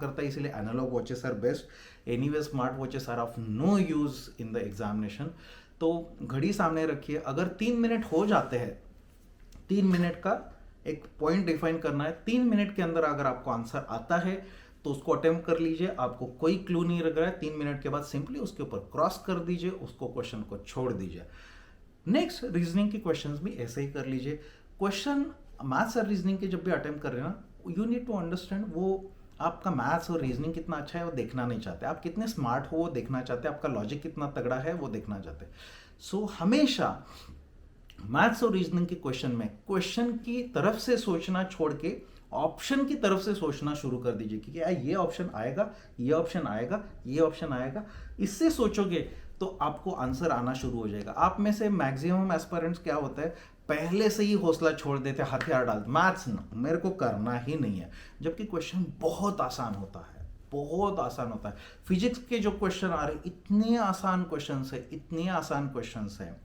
करता है, इसलिए analogue watches are best. Anyway smart watches are of no use in the examination. तो घड़ी सामने रखिए, अगर 3 मिनट हो जाते हैं, 3 मिनट का एक पॉइंट डिफाइन करना है, 3 मिनट के अंदर अगर आपको आंसर आता है तो उसको अटेम्प्ट कर लीजिए, आपको कोई क्लू नहीं लग रहा है, 3 मिनट के बाद सिंपली उसके ऊपर क्रॉस कर दीजिए, उसको क्वेश्चन को छोड़ दीजिए। नेक्स्ट रीजनिंग के क्वेश्चंस भी ऐसे ही कर लीजिए। क्वेश्चन मैथ्स और रीजनिंग के जब भी अटेम्प्ट कर रहे हैं ना, यू नीड टू अंडरस्टैंड वो आपका मैथ्स और रीजनिंग कितना अच्छा है वो देखना नहीं चाहते, आप कितने स्मार्ट हो वो देखना चाहते हैं, आपका लॉजिक कितना तगड़ा है वो देखना चाहते हैं। सो हमेशा मैथ्स और रीजनिंग के क्वेश्चन में क्वेश्चन की तरफ से सोचना छोड़ के ऑप्शन की तरफ से सोचना शुरू कर दीजिए कि क्या ये ऑप्शन आएगा, ये ऑप्शन आएगा, ये ऑप्शन आएगा। इससे सोचोगे तो आपको आंसर आना शुरू हो जाएगा। आप में से मैक्सिमम एस्पिरेंट्स क्या होता है, पहले से ही हौसला छोड़ देते, हथियार डाल, मैथ्स ना मेरे को करना ही नहीं है, जबकि क्वेश्चन बहुत आसान होता है, बहुत आसान होता है। फिजिक्स के जो क्वेश्चन आ रहे इतने आसान क्वेश्चन है, इतने आसान क्वेश्चन है।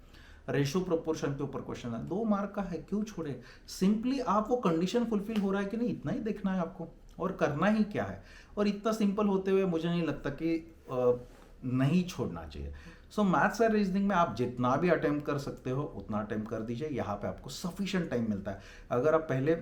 रेशो प्रोपोर्शन के ऊपर क्वेश्चन है, 2 मार्क का है, क्यों छोड़े। सिंपली आप वो कंडीशन फुलफिल हो रहा है कि नहीं, इतना ही देखना है आपको, और करना ही क्या है। और इतना सिंपल होते हुए मुझे नहीं लगता कि नहीं छोड़ना चाहिए। सो मैथ्स और रीजनिंग में आप जितना भी अटेम्प्ट कर सकते हो उतना अटेम्प्ट कर दीजिए, यहाँ पे आपको सफिशिएंट टाइम मिलता है। अगर आप पहले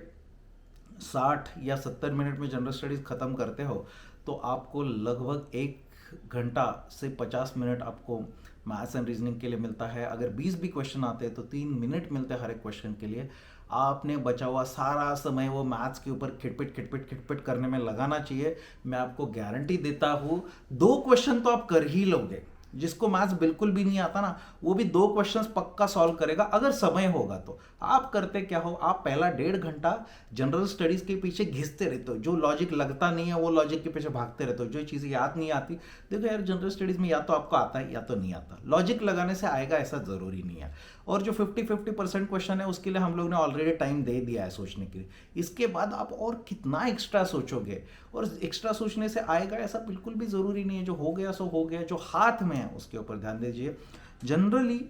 60 या 70 मिनट में जनरल स्टडीज खत्म करते हो तो आपको लगभग 1 घंटा से 50 मिनट आपको मैथ्स एंड रीजनिंग के लिए मिलता है। अगर 20 भी क्वेश्चन आते हैं तो 3 मिनट मिलते हैं हर एक क्वेश्चन के लिए। आपने बचा हुआ सारा समय वो मैथ्स के ऊपर खिटपिट खिटपिट खिटपिट करने में लगाना चाहिए। मैं आपको गारंटी देता हूँ 2 क्वेश्चन तो आप कर ही लोगे। जिसको मैथ्स बिल्कुल भी नहीं आता ना, वो भी 2 क्वेश्चंस पक्का सॉल्व करेगा अगर समय होगा तो। आप करते क्या हो, आप पहला 1.5 घंटा जनरल स्टडीज के पीछे घिसते रहते हो, जो लॉजिक लगता नहीं है वो लॉजिक के पीछे भागते रहते हो, जो चीज़ें याद नहीं आती। देखो यार, जनरल स्टडीज में या तो आपको आता है या तो नहीं आता, लॉजिक लगाने से आएगा ऐसा ज़रूरी नहीं है। और जो 50-50% क्वेश्चन है उसके लिए हम लोग ने ऑलरेडी टाइम दे दिया है सोचने के लिए। इसके बाद आप और कितना एक्स्ट्रा सोचोगे, और एक्स्ट्रा सोचने से आएगा ऐसा बिल्कुल भी ज़रूरी नहीं है। जो हो गया सो हो गया, जो हाथ में है उसके ऊपर ध्यान दीजिए। जनरली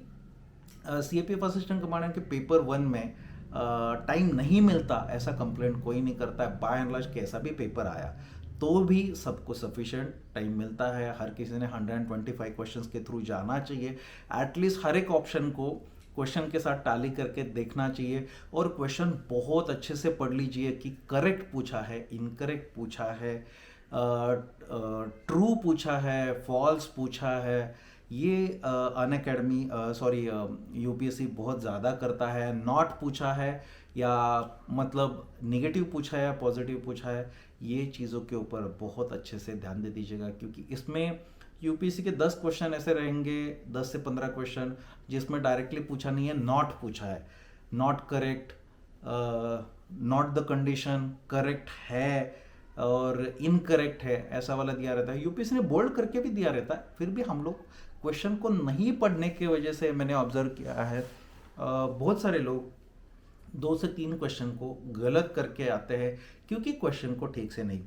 सीएपीएफ असिस्टेंट कमांडेंट के पेपर 1 में टाइम नहीं मिलता, ऐसा कंप्लेंट कोई नहीं करता है। बाय एंड लार्ज कैसा भी पेपर आया तो भी सबको सफिशिएंट टाइम मिलता है। हर किसी ने 125 क्वेश्चंस के थ्रू जाना चाहिए। एटलीस्ट हर एक ऑप्शन को क्वेश्चन के साथ टाली करके देखना चाहिए, और क्वेश्चन बहुत अच्छे से पढ़ लीजिए कि करेक्ट पूछा है, इनकरेक्ट पूछा है, ट्रू पूछा है, फॉल्स पूछा है। ये अनअकैडमी सॉरी यूपीएससी बहुत ज़्यादा करता है। नॉट पूछा है या मतलब नेगेटिव पूछा है या पॉजिटिव पूछा है, ये चीज़ों के ऊपर बहुत अच्छे से ध्यान दे दीजिएगा, क्योंकि इसमें यूपीएससी के 10 क्वेश्चन ऐसे रहेंगे, 10 से 15 क्वेश्चन जिसमें डायरेक्टली पूछा नहीं है, नॉट पूछा है, not correct, not the condition, correct है और इनकरेक्ट है, ऐसा वाला दिया रहता है। यूपीएससी ने बोल्ड करके भी दिया रहता है, फिर भी हम लोग क्वेश्चन को नहीं पढ़ने की वजह से मैंने ऑब्जर्व किया है बहुत सारे लोग 2 से 3 क्वेश्चन को गलत करके आते हैं क्योंकि क्वेश्चन को ठीक से नहीं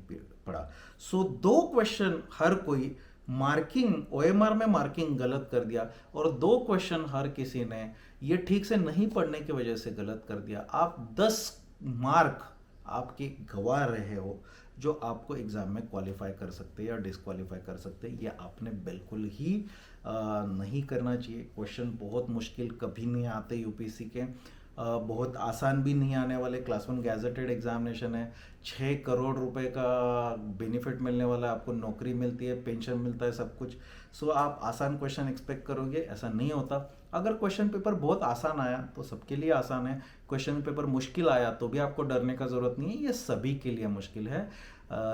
पढ़ा। सो 2 क्वेश्चन हर कोई मार्किंग ओएमआर में मार्किंग गलत कर दिया, और 2 क्वेश्चन हर किसी ने ये ठीक से नहीं पढ़ने की वजह से गलत कर दिया। आप 10 मार्क आपके गंवा रहे हो, जो आपको एग्जाम में क्वालिफाई कर सकते हैं या डिसक्वालीफाई कर सकते हैं। ये आपने बिल्कुल ही नहीं करना चाहिए। क्वेश्चन बहुत मुश्किल कभी नहीं आते यूपीएससी के, बहुत आसान भी नहीं आने वाले। क्लास 1 गैजेटेड एग्जामिनेशन है, 6 करोड़ रुपए का बेनिफिट मिलने वाला है, आपको नौकरी मिलती है, पेंशन मिलता है, सब कुछ। सो आप आसान क्वेश्चन एक्सपेक्ट करोगे, ऐसा नहीं होता। अगर क्वेश्चन पेपर बहुत आसान आया तो सबके लिए आसान है, क्वेश्चन पेपर मुश्किल आया तो भी आपको डरने का ज़रूरत नहीं है, ये सभी के लिए मुश्किल है।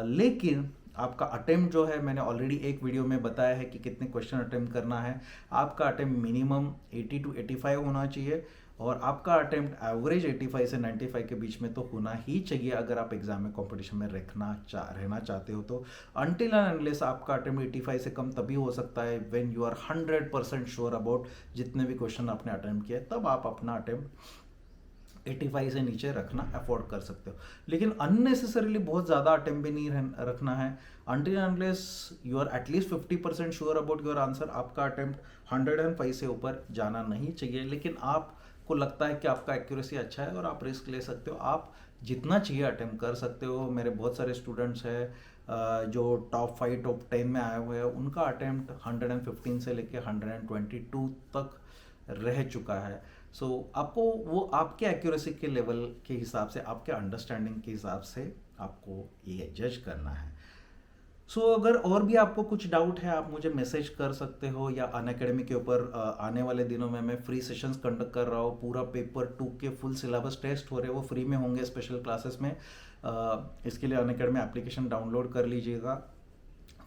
लेकिन आपका अटेम्प्ट जो है, मैंने ऑलरेडी एक वीडियो में बताया है कि कितने क्वेश्चन अटेम्प्ट करना है। आपका अटेम्प्ट मिनिमम 80 to 85 होना चाहिए, और आपका अटेम्प्ट एवरेज 85 से 95 के बीच में तो होना ही चाहिए अगर आप एग्जाम में कंपटीशन में रहना चाहते हो तो। अनटिल एंड अनलेस आपका अटेम्प्ट 85 से कम तभी हो सकता है when you are 100% sure about जितने भी क्वेश्चन आपने अटेम्प्ट किए, तब आप अपना अटेम्प्ट 85 से नीचे रखना अफोर्ड कर सकते हो। लेकिन अननेसेसरीली बहुत ज़्यादा अटेम्प्ट भी नहीं रखना है। Until unless you are at least 50% sure about your answer, आपका अटेम्प्ट 105 से ऊपर जाना नहीं चाहिए। लेकिन आपको लगता है कि आपका एक्यूरेसी अच्छा है और आप रिस्क ले सकते हो, आप जितना चाहिए अटेम्प्ट कर सकते हो। मेरे बहुत सारे स्टूडेंट्स हैं जो टॉप 5 टॉप 10 में आए हुए हैं उनका अटेम्प्ट 115 से लेके 122 तक रह चुका है। सो आपको वो आपके एक्यूरेसी के लेवल के हिसाब से, आपके अंडरस्टैंडिंग के हिसाब से आपको ये जज करना है। सो अगर और भी आपको कुछ डाउट है आप मुझे मैसेज कर सकते हो, या अनअकैडमी के ऊपर आने वाले दिनों में मैं फ्री सेशंस कंडक्ट कर रहा हूँ। पूरा पेपर 2 के फुल सिलेबस टेस्ट हो रहे हैं, वो फ्री में होंगे स्पेशल क्लासेस में। इसके लिए अनअकैडमी एप्लीकेशन डाउनलोड कर लीजिएगा,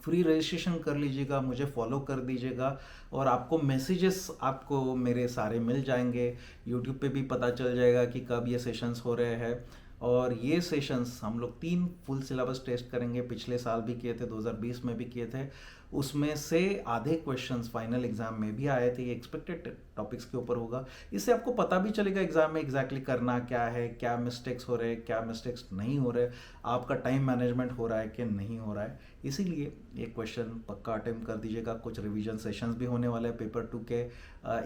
फ्री रजिस्ट्रेशन कर लीजिएगा, मुझे फॉलो कर दीजिएगा, और आपको मैसेजेस आपको मेरे सारे मिल जाएंगे। यूट्यूब पे भी पता चल जाएगा कि कब ये सेशंस हो रहे हैं। और ये सेशंस हम लोग 3 फुल सिलेबस टेस्ट करेंगे। पिछले साल भी किए थे, 2020 में भी किए थे। उसमें से आधे क्वेश्चंस फाइनल एग्जाम में भी आए थे। ये एक्सपेक्टेड टॉपिक्स के ऊपर होगा। इससे आपको पता भी चलेगा एग्जाम में एग्जैक्टली करना क्या है, क्या मिस्टेक्स हो रहे हैं, क्या मिस्टेक्स नहीं हो रहे, आपका टाइम मैनेजमेंट हो रहा है कि नहीं हो रहा है। इसीलिए ये क्वेश्चन पक्का अटेम्प्ट कर दीजिएगा। कुछ रिवीजन सेशंस भी होने वाले हैं पेपर 2 के।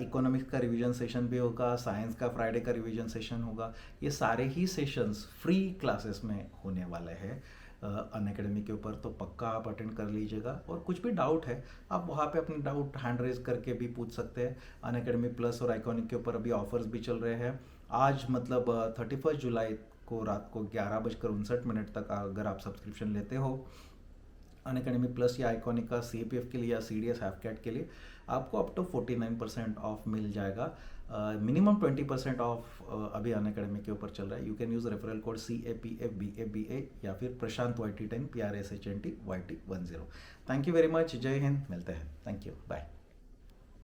इकोनॉमिक्स का रिवीजन सेशन भी होगा, साइंस का फ्राइडे का रिवीजन सेशन होगा। ये सारे ही सेशंस फ्री क्लासेस में होने वाले हैं अनअकैडमी के ऊपर। तो पक्का आप अटेंड कर लीजिएगा। और कुछ भी डाउट है आप वहाँ पे अपने डाउट हैंड रेज करके भी पूछ सकते हैं। अनअकैडमी प्लस और आइकॉनिक के ऊपर अभी ऑफर्स भी चल रहे हैं। आज मतलब 31 जुलाई को रात को 11:59 तक अगर आप सब्सक्रिप्शन लेते हो अनअकैडमी प्लस या आइकॉनिक का CAPF के लिए या CDS हैफ कैट के लिए, आपको अप टू 49% ऑफ मिल जाएगा। मिनिमम 20% ऑफ अभी अनअकैडमी के ऊपर चल रहा है। You can use referral code CAPFBABA या फिर प्रशांत YT10 PRSHNT YT10। Thank you very much. जय हिंद। मिलते हैं। Thank you. बाय।